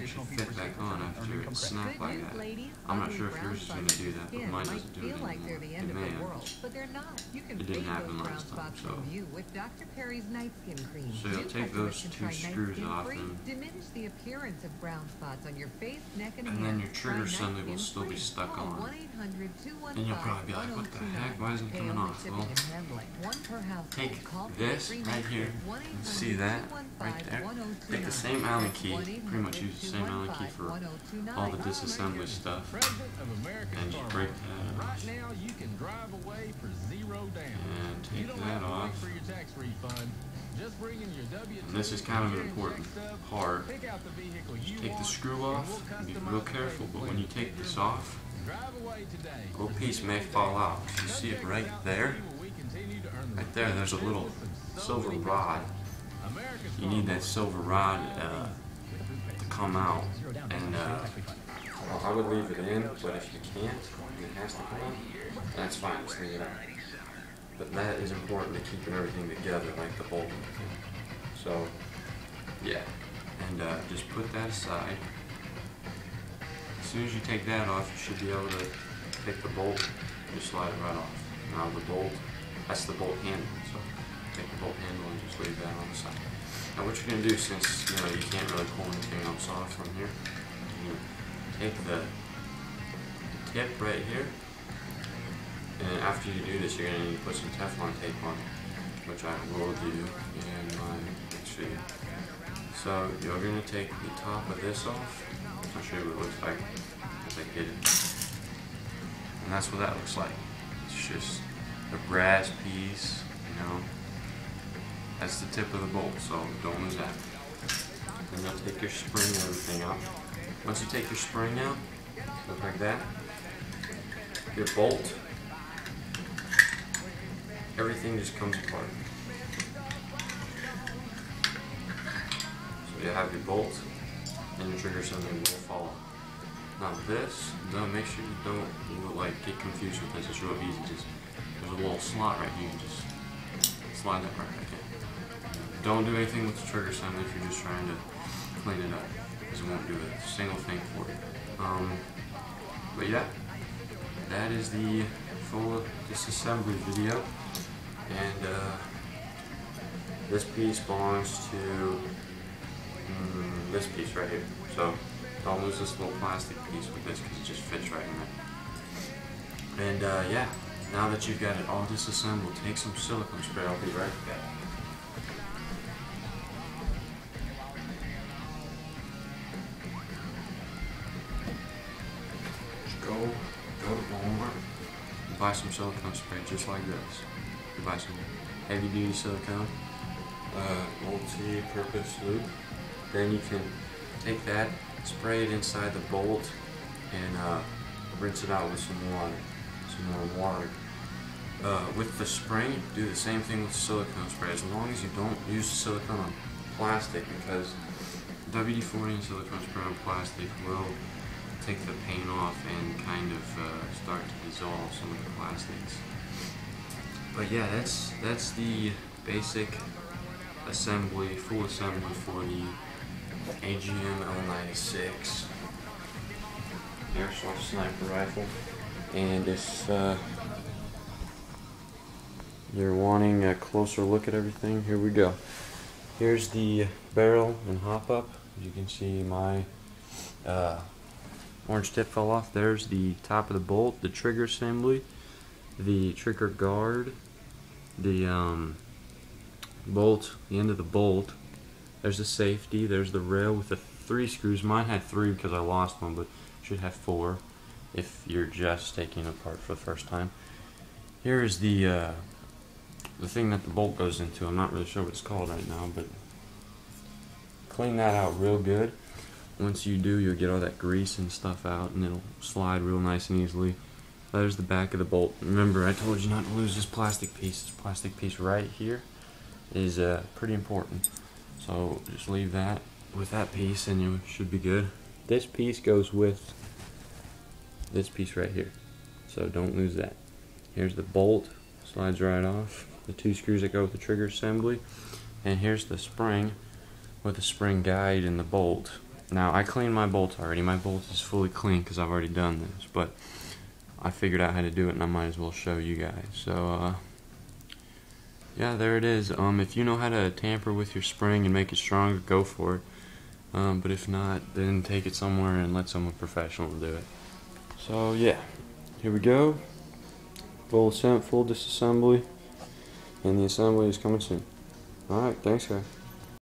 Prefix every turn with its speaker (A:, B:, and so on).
A: should fit back on after it snapped like that. I'm not sure if yours is going to do that, but mine doesn't do it anymore. It may have. It didn't happen last time, so you'll take those two screws off and then your trigger assembly will still be stuck on. And you'll probably be like, what the heck, why isn't it coming off? Well, take this right here, and see that right there? Take the same Allen key, pretty much use the same Allen key for all the disassembly stuff, and just break that off. And take that off. And this is kind of an important part. Just take the screw off, and be real careful, but when you take this off, a little piece may fall out. You see it right there? Right there, there's a little silver rod. You need that silver rod to come out. And well, I would leave it in, but if you can't, and it has to come out, that's fine, just leave it out. But that is important to keeping everything together, like the bolt. So, yeah. And just put that aside. As soon as you take that off, you should be able to take the bolt and just slide it right off. Now the bolt, that's the bolt handle. So take the bolt handle and just leave that on the side. Now what you're going to do, since you can't really pull anything else off from here, you take the tip right here, and after you do this, you're going to need to put some Teflon tape on it, which I will do in my next video. So you're going to take the top of this off. I'll show you what it looks like as I get it. And that's what that looks like. It's just a brass piece, That's the tip of the bolt, so don't lose that. Then you'll take your spring and everything out. Once you take your spring out, look like that. Your bolt, everything just comes apart. So you have your bolt, and your trigger assembly will fall off. Now this, make sure you don't get confused with this. It's real easy. Just there's a little slot right here. You just slide that right back in. Don't do anything with the trigger assembly if you're just trying to clean it up, because it won't do a single thing for you. But yeah, that is the full disassembly video, and this piece belongs to this piece right here. So don't lose this little plastic piece with this, because it just fits right in there. And yeah, now that you've got it all disassembled, take some silicone spray. I'll be right back. Go to Walmart and buy some silicone spray just like this. You buy some heavy duty silicone, multi-purpose lube. Then you can take that, spray it inside the bolt, and rinse it out with some more water. With the spring, do the same thing with the silicone spray, as long as you don't use silicone on plastic, because WD-40 and silicone spray on plastic will take the paint off and kind of start to dissolve some of the plastics. But yeah, that's the basic assembly, full assembly for the AGM L96 Airsoft sniper rifle. And if you're wanting a closer look at everything, here we go. Here's the barrel and hop up. As you can see, my orange tip fell off. There's the top of the bolt, the trigger assembly, the trigger guard, the bolt, the end of the bolt. There's the safety. There's the rail with the 3 screws. Mine had 3 because I lost one, but should have 4 if you're just taking it apart for the first time. Here is the thing that the bolt goes into. I'm not really sure what it's called right now, but clean that out real good. Once you do, you'll get all that grease and stuff out, and it'll slide real nice and easily. There's the back of the bolt. Remember, I told you not to lose this plastic piece. This plastic piece right here is pretty important. So just leave that with that piece, and you should be good. This piece goes with this piece right here, so don't lose that. Here's the bolt, slides right off. The 2 screws that go with the trigger assembly, and here's the spring with the spring guide and the bolt. Now, I cleaned my bolts already. My bolt is fully clean because I've already done this, but I figured out how to do it, and I might as well show you guys. So, yeah, there it is. If you know how to tamper with your spring and make it stronger, go for it. But if not, then take it somewhere and let someone professional do it. So, yeah, here we go. Full disassembly, and the assembly is coming soon. Alright, thanks guys.